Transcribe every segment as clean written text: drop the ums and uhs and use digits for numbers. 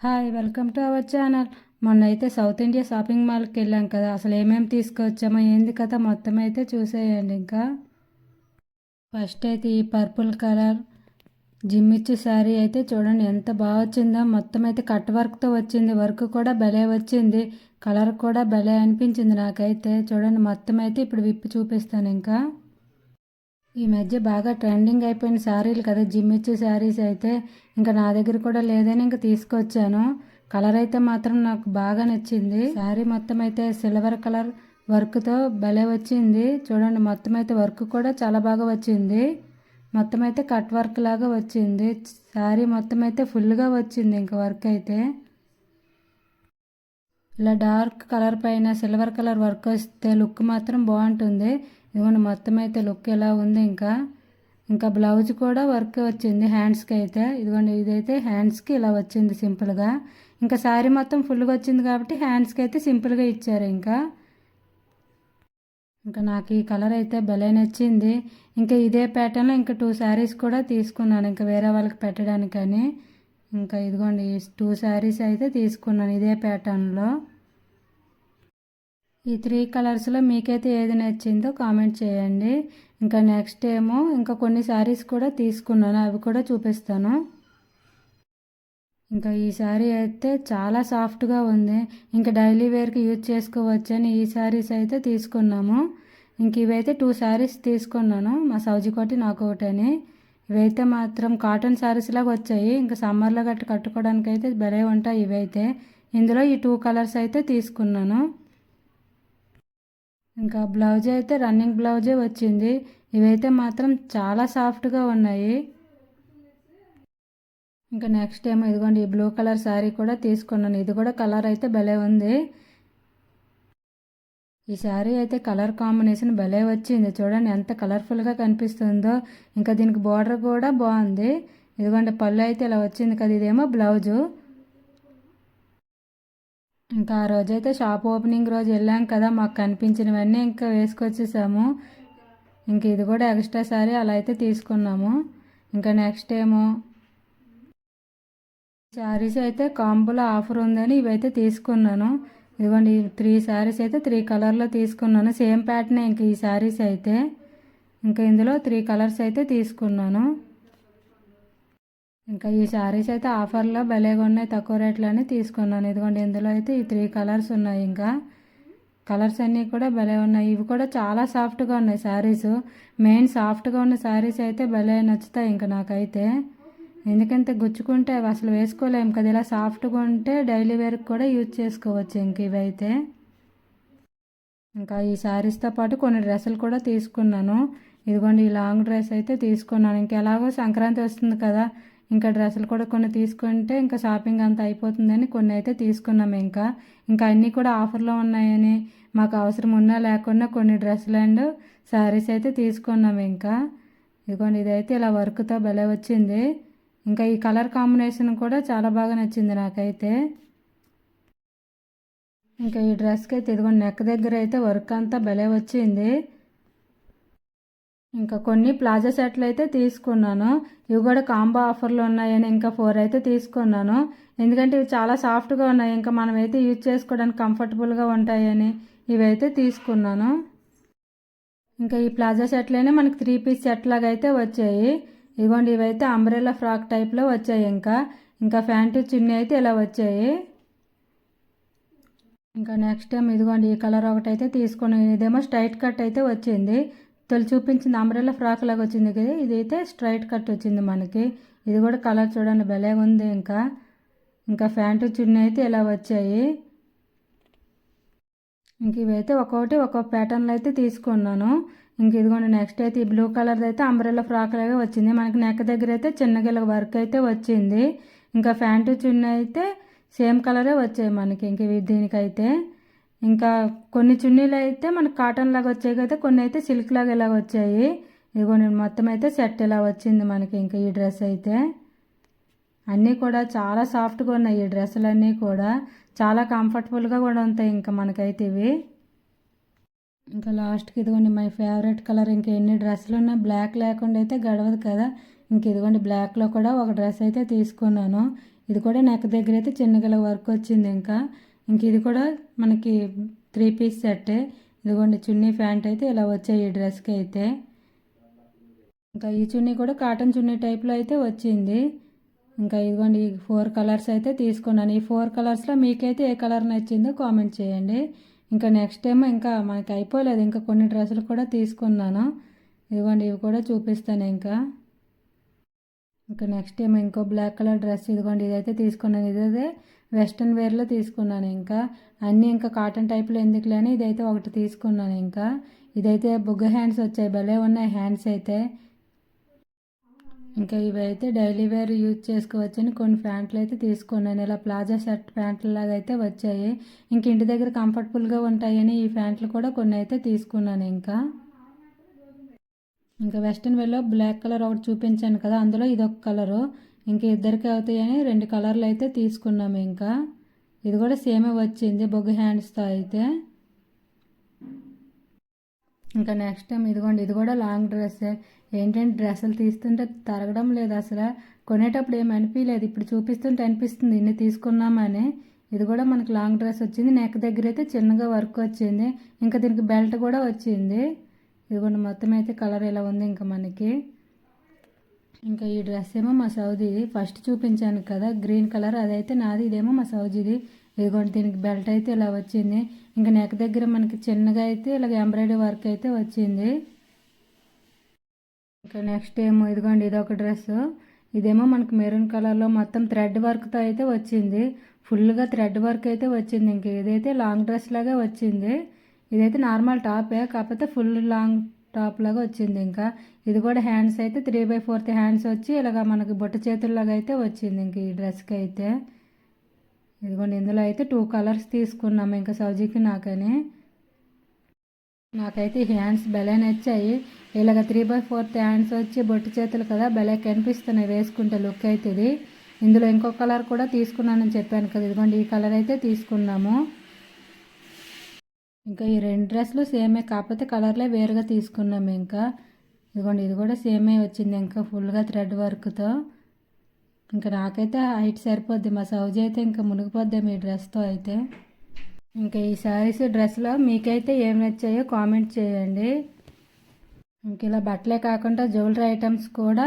Hi welcome to our channel. మొన్న అయితే south India shopping మాల్కి వెళ్ళాం కదా, అసలు ఏమేమి తీసుకొచ్చామో ఏంది కదా మొత్తం అయితే చూసేయండి. ఇంకా ఫస్ట్ అయితే ఈ పర్పుల్ కలర్ జిమ్మిచ్చు శారీ అయితే చూడండి ఎంత బాగా వచ్చిందో. మొత్తం అయితే కట్ వర్క్తో వచ్చింది, వర్క్ కూడా భలే వచ్చింది, కలర్ కూడా భలే అనిపించింది నాకైతే. చూడండి మొత్తం అయితే ఇప్పుడు విప్పి చూపిస్తాను. ఇంకా ఈ మధ్య బాగా ట్రెండింగ్ అయిపోయిన శారీలు కదా జిమ్మిచ్చు శారీస్ అయితే, ఇంకా నా దగ్గర కూడా లేదని ఇంకా తీసుకొచ్చాను. కలర్ అయితే మాత్రం నాకు బాగా నచ్చింది. శారీ మొత్తం అయితే సిల్వర్ కలర్ వర్క్తో భలే వచ్చింది. చూడండి మొత్తం అయితే వర్క్ కూడా చాలా బాగా వచ్చింది. మొత్తం అయితే కట్ వర్క్ లాగా వచ్చింది. శారీ మొత్తం అయితే ఫుల్గా వచ్చింది. ఇంకా వర్క్ అయితే ఇలా డార్క్ కలర్ పైన సిల్వర్ కలర్ వర్క్ వస్తే లుక్ మాత్రం బాగుంటుంది. ఇదిగోండి మొత్తం అయితే లుక్ ఎలా ఉంది. ఇంకా బ్లౌజ్ కూడా వర్క్ వచ్చింది హ్యాండ్స్కి అయితే. ఇదిగోండి ఇదైతే హ్యాండ్స్కి ఇలా వచ్చింది సింపుల్గా. ఇంకా శారీ మొత్తం ఫుల్గా వచ్చింది కాబట్టి హ్యాండ్స్కి అయితే సింపుల్గా ఇచ్చారు. ఇంకా నాకు ఈ కలర్ అయితే భలే నచ్చింది. ఇంకా ఇదే ప్యాటర్న్లో ఇంకా 2 శారీస్ కూడా తీసుకున్నాను ఇంకా వేరే వాళ్ళకి పెట్టడానికని. ఇంకా ఇదిగోండి 2 శారీస్ అయితే తీసుకున్నాను ఇదే ప్యాటర్న్లో. ఈ 3 కలర్స్లో మీకైతే ఏది నచ్చిందో కామెంట్ చేయండి. ఇంకా నెక్స్ట్ ఏమో ఇంకా కొన్ని శారీస్ కూడా తీసుకున్నాను, అవి కూడా చూపిస్తాను. ఇంకా ఈ శారీ అయితే చాలా సాఫ్ట్గా ఉంది, ఇంకా డైలీ వేర్కి యూజ్ చేసుకోవచ్చని ఈ శారీస్ అయితే తీసుకున్నాము. ఇంక ఇవైతే 2 శారీస్ తీసుకున్నాను, మా సౌజికోటి నాకు ఒకటని. ఇవైతే మాత్రం కాటన్ శారీస్ లాగా వచ్చాయి, ఇంకా సమ్మర్లో గట్టు కట్టుకోవడానికి అయితే భలే ఉంటాయి ఇవైతే. ఇందులో ఈ 2 కలర్స్ అయితే తీసుకున్నాను. ఇంకా బ్లౌజ్ అయితే రన్నింగ్ బ్లౌజే వచ్చింది. ఇవైతే మాత్రం చాలా సాఫ్ట్గా ఉన్నాయి. ఇంకా నెక్స్ట్ ఏమో ఇదిగోండి ఈ బ్లూ కలర్ శారీ కూడా తీసుకున్నాను. ఇది కూడా కలర్ అయితే భలే ఉంది. ఈ శారీ అయితే కలర్ కాంబినేషన్ భలే వచ్చింది. చూడండి ఎంత కలర్ఫుల్గా కనిపిస్తుందో. ఇంకా దీనికి బార్డర్ కూడా బాగుంది. ఇదిగోండి పళ్ళు అయితే ఇలా వచ్చింది కదా, ఇదేమో బ్లౌజు. ఇంకా ఆ రోజైతే షాప్ ఓపెనింగ్ రోజు వెళ్ళాం కదా, మాకు కనిపించినవన్నీ ఇంకా వేసుకొచ్చేసాము. ఇంక ఇది కూడా ఎక్స్ట్రా శారీ అలా అయితే తీసుకున్నాము. ఇంకా నెక్స్ట్ ఏమో శారీస్ అయితే కాంబోలో ఆఫర్ ఉందని ఇవైతే తీసుకున్నాను. ఇదిగోండి 3 శారీస్ అయితే 3 కలర్లో తీసుకున్నాను. సేమ్ ప్యాటర్న్ ఇంక ఈ శారీస్ అయితే. ఇంకా ఇందులో 3 కలర్స్ అయితే తీసుకున్నాను. ఇంకా ఈ శారీస్ అయితే ఆఫర్లో భలేగా ఉన్నాయి, తక్కువ రేట్లోనే తీసుకున్నాను. ఇదిగోండి ఇందులో అయితే ఈ 3 కలర్స్ ఉన్నాయి. ఇంకా కలర్స్ అన్నీ కూడా భలే ఉన్నాయి. ఇవి కూడా చాలా సాఫ్ట్గా ఉన్నాయి శారీస్. మెయిన్ సాఫ్ట్గా ఉన్న శారీస్ అయితే భలే నచ్చుతాయి ఇంకా నాకైతే. ఎందుకంటే గుచ్చుకుంటే అవి అసలు వేసుకోలేము కదా, ఇలా సాఫ్ట్గా ఉంటే డైలీ వేర్కి కూడా యూజ్ చేసుకోవచ్చు. ఇంక ఇవైతే ఇంకా ఈ శారీస్తో పాటు కొన్ని డ్రెస్సులు కూడా తీసుకున్నాను. ఇదిగోండి ఈ లాంగ్ డ్రెస్ అయితే తీసుకున్నాను. ఇంకా ఎలాగో సంక్రాంతి వస్తుంది కదా, ఇంకా డ్రెస్సులు కూడా కొన్ని తీసుకుంటే ఇంకా షాపింగ్ అంతా అయిపోతుందని కొన్ని అయితే తీసుకున్నాము. ఇంకా అన్నీ కూడా ఆఫర్లో ఉన్నాయని మాకు అవసరం ఉన్నా లేకున్నా కొన్ని డ్రెస్సులు అండ్ శారీస్ అయితే తీసుకున్నాము. ఇదిగోండి ఇదైతే ఇలా వర్క్తో భలే వచ్చింది. ఇంకా ఈ కలర్ కాంబినేషన్ కూడా చాలా బాగా నచ్చింది నాకైతే. ఇంకా ఈ డ్రెస్కి అయితే ఇదిగోండి నెక్ దగ్గర అయితే వర్క్ అంతా భలే వచ్చింది. ఇంకా కొన్ని ప్లాజా సెట్లు అయితే తీసుకున్నాను. ఇవి కూడా కాంబో ఆఫర్లు ఉన్నాయని ఇంకా 4 అయితే తీసుకున్నాను. ఎందుకంటే ఇవి చాలా సాఫ్ట్గా ఉన్నాయి, ఇంకా మనమైతే యూజ్ చేసుకోవడానికి కంఫర్టబుల్గా ఉంటాయని ఇవైతే తీసుకున్నాను. ఇంకా ఈ ప్లాజా సెట్లోనే మనకి 3 పీస్ సెట్ లాగా అయితే వచ్చాయి. ఇదిగోండి ఇవైతే అంబ్రెల్లా ఫ్రాక్ టైప్లో వచ్చాయి. ఇంకా ప్యాంటు చున్నీ అయితే ఇలా వచ్చాయి. ఇంకా నెక్స్ట్ టైం ఇదిగోండి ఈ కలర్ ఒకటైతే తీసుకున్నాను. ఇదేమో స్ట్రైట్ కట్ అయితే వచ్చింది. తొలి చూపించింది అంబ్రెల్లా ఫ్రాక్ లాగా వచ్చింది కదా, ఇదైతే స్ట్రైట్ కట్ వచ్చింది మనకి. ఇది కూడా కలర్ చూడండి భలే ఉంది. ఇంకా ప్యాంటు చున్నీ అయితే ఇలా వచ్చాయి. ఇంక ఇవైతే ఒక్కొక్కటి ఒక్కొక్క ప్యాటర్న్లో అయితే తీసుకున్నాను. ఇంక ఇదిగోండి నెక్స్ట్ అయితే ఈ బ్లూ కలర్ది అయితే అంబ్రెల్లా ఫ్రాక్ లాగా వచ్చింది. మనకి నెక్ దగ్గర అయితే చిన్నగిల్ల వర్క్ అయితే వచ్చింది. ఇంకా ప్యాంటు చున్నీ అయితే సేమ్ కలరే వచ్చాయి మనకి. ఇంక దీనికైతే ఇంకా కొన్ని చున్నీలు అయితే మనకు కాటన్ లాగా వచ్చాయి కదా, కొన్ని అయితే సిల్క్ లాగా ఇలా వచ్చాయి. ఇదిగోండి మొత్తం అయితే సెట్ ఇలా వచ్చింది మనకి. ఇంకా ఈ డ్రెస్ అయితే అన్నీ కూడా చాలా సాఫ్ట్గా ఉన్నాయి. ఈ డ్రెస్సులన్నీ కూడా చాలా కంఫర్టబుల్గా కూడా ఉంటాయి ఇంకా మనకైతే ఇవి. ఇంకా లాస్ట్కి ఇదిగోండి మై ఫేవరెట్ కలర్. ఇంకా ఎన్ని డ్రెస్సులు ఉన్నా బ్లాక్ లేకుండా అయితే గడవదు కదా. ఇంక ఇదిగోండి బ్లాక్లో కూడా ఒక డ్రెస్ అయితే తీసుకున్నాను. ఇది కూడా నెక్ దగ్గర అయితే చిన్నగల వర్క్ వచ్చింది. ఇంకా ఇది కూడా మనకి 3 పీస్ సెట్టే. ఇదిగోండి చున్నీ ప్యాంట్ అయితే ఇలా వచ్చాయి ఈ డ్రెస్కి అయితే. ఇంకా ఈ చున్నీ కూడా కాటన్ చున్నీ టైప్లో అయితే వచ్చింది. ఇంకా ఇదిగోండి ఈ 4 కలర్స్ అయితే తీసుకున్నాను. ఈ 4 కలర్స్లో మీకైతే ఏ కలర్ నచ్చిందో కామెంట్ చేయండి. ఇంకా నెక్స్ట్ టైం ఇంకా మనకి అయిపోలేదు, ఇంకా కొన్ని డ్రెస్సులు కూడా తీసుకున్నాను. ఇదిగోండి ఇవి కూడా చూపిస్తాను. ఇంకా నెక్స్ట్ టైం ఇంకో బ్లాక్ కలర్ డ్రెస్ ఇదిగోండి ఇదైతే తీసుకున్నాను. ఇదే వెస్ట్రన్ వేర్లో తీసుకున్నాను. అన్నీ ఇంకా కాటన్ టైప్లో ఎందుకులే అని ఇదైతే ఒకటి తీసుకున్నాను. ఇదైతే బుగ్గ హ్యాండ్స్ వచ్చాయి, భలే ఉన్నాయి హ్యాండ్స్ అయితే. ఇంకా ఇవైతే డైలీ వేర్ యూజ్ చేసుకోవచ్చని కొన్ని ప్యాంట్లు అయితే తీసుకున్నాను. ఇలా ప్లాజా షర్ట్ ప్యాంట్లు లాగా అయితే వచ్చాయి. ఇంటి దగ్గర కంఫర్టబుల్గా ఉంటాయని ఈ ప్యాంట్లు కూడా కొన్ని అయితే తీసుకున్నాను. ఇంకా వెస్ట్రన్ వేర్లో బ్లాక్ కలర్ ఒకటి చూపించాను కదా, అందులో ఇదొక కలరు. ఇద్దరికి అవుతాయని 2 కలర్లు అయితే తీసుకున్నాము. ఇది కూడా సేమే వచ్చింది బొగ్గు హ్యాండ్స్తో అయితే. ఇంకా నెక్స్ట్ టైం ఇదిగోండి ఇది కూడా లాంగ్ డ్రెస్సే. ఏంటంటే డ్రెస్సులు తీస్తుంటే తరగడం లేదు అసలు. కొనేటప్పుడు ఏమి అనిపించలేదు, ఇప్పుడు చూపిస్తుంటే అనిపిస్తుంది ఇన్ని తీసుకున్నామని. ఇది కూడా మనకి లాంగ్ డ్రెస్ వచ్చింది. నెక్ దగ్గర అయితే చిన్నగా వర్క్ వచ్చింది. దీనికి బెల్ట్ కూడా వచ్చింది. ఇదిగోండి మొత్తం అయితే కలర్ ఇలా ఉంది మనకి. ఈ డ్రెస్ ఏమో మా సౌదీది, ఫస్ట్ చూపించాను కదా గ్రీన్ కలర్, అదైతే నాది. ఇదేమో మా సౌదీది. ఇదిగోండి దీనికి బెల్ట్ అయితే ఇలా వచ్చింది. నెక్ దగ్గర మనకి చిన్నగా అయితే ఇలాగ ఎంబ్రాయిడరీ వర్క్ అయితే వచ్చింది. నెక్స్ట్ ఏమో ఇదిగోండి ఇదొక డ్రెస్. ఇదేమో మనకి మెరూన్ కలర్లో మొత్తం థ్రెడ్ వర్క్తో అయితే వచ్చింది. ఫుల్గా థ్రెడ్ వర్క్ అయితే వచ్చింది. ఇదైతే లాంగ్ డ్రెస్ లాగా వచ్చింది. ఇదైతే నార్మల్ టాపే, కాకపోతే ఫుల్ లాంగ్ టాప్ లాగా వచ్చింది. ఇది కూడా హ్యాండ్స్ అయితే 3/4 హ్యాండ్స్ వచ్చి ఇలాగ మనకి బొట్ట చేతుల్లాగా అయితే వచ్చింది ఈ డ్రెస్కి అయితే. ఇదిగోండి ఇందులో అయితే 2 కలర్స్ తీసుకున్నాము సౌజీకి నాకైతే హ్యాండ్స్ భలే నచ్చాయి. ఇలాగ 3/4 హ్యాండ్స్ వచ్చి బొట్టు చేతులు కదా, భలే కనిపిస్తున్నాయి వేసుకుంటే లుక్ అయితే. ఇది ఇందులో ఇంకో కలర్ కూడా తీసుకున్నానని చెప్పాను కదా, ఇదిగోండి ఈ కలర్ అయితే తీసుకున్నాము. ఈ 2 డ్రెస్సులు సేమే, కాకపోతే కలర్లే వేరుగా తీసుకున్నాము. ఇదిగోండి ఇది కూడా సేమే వచ్చింది ఫుల్గా థ్రెడ్ వర్క్తో. నాకైతే హైట్ సరిపోద్ది, మా సౌజీ అయితే మునిగిపోద్దాం ఈ డ్రెస్తో అయితే. ఈ శారీస్ డ్రెస్లో మీకైతే ఏం నచ్చాయో కామెంట్ చేయండి. ఇలా బట్టలే కాకుండా జ్యువెలరీ ఐటమ్స్ కూడా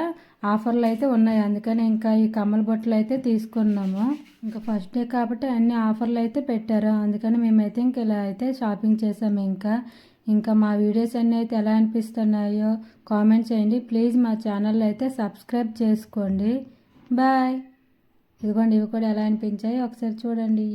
ఆఫర్లు అయితే ఉన్నాయి. అందుకని ఈ కమ్మల బొట్టలు అయితే తీసుకున్నాము. ఫస్ట్ డే కాబట్టి అన్ని ఆఫర్లు అయితే పెట్టారు. అందుకని మేమైతే ఇలా అయితే షాపింగ్ చేసాము. మా వీడియోస్ అన్నీ అయితే ఎలా అనిపిస్తున్నాయో కామెంట్ చేయండి. ప్లీజ్ మా ఛానల్ అయితే సబ్స్క్రైబ్ చేసుకోండి. బాయ్. ఇదిగోండి ఇవి కూడా ఎలా అనిపించాయో ఒకసారి చూడండి.